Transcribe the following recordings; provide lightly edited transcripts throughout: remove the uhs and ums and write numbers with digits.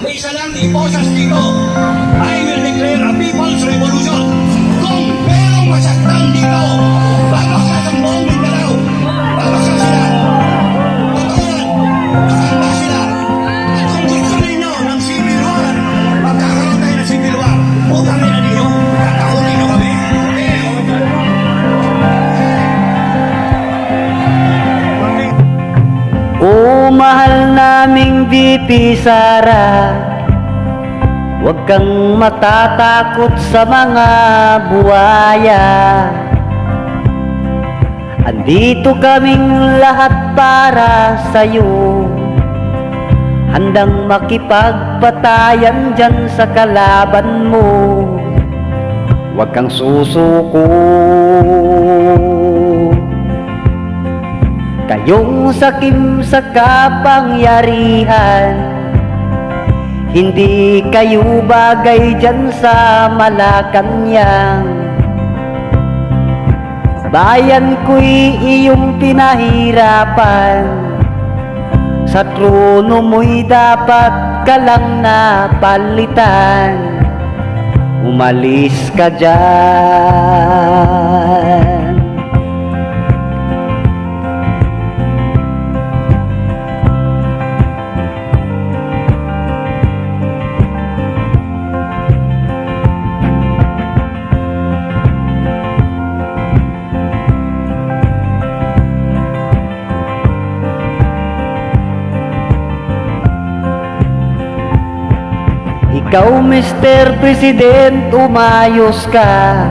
May isa lang iposes dito. I will declare a people's revolution. Kung merong masaktan dito, babaksak ang buong Mindanao. Babaksak sila. Totoo yan. Nakanda sila. At kung gusto ninyo ng civil war, magkakaroon tayo ng civil war. Utang nila ninyo. Kakakunin nyo kami. O mahal naming VP Sara, huwag kang matatakot sa mga buhaya. Andito kaming lahat para sa'yo, handang makipagpatayan dyan sa kalaban mo. Huwag kang susuko. Kayong sakim sa kapangyarihan, hindi kayo bagay dyan sa Malacanang. Bayan ko'y iyong pinahirapan, sa trono mo'y dapat ka lang napalitan. Umalis ka dyan. Ikaw, Mr. President, umayos ka.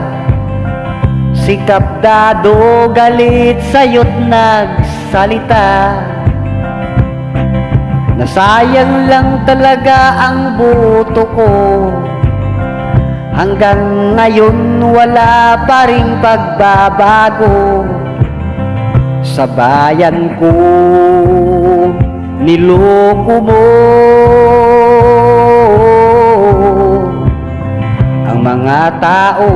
Si Kapdado galit sa'yo't nagsalita. Nasayang lang talaga ang boto ko. Hanggang ngayon wala pa ring pagbabago. Sa bayan ko, niloko mo ang mga tao.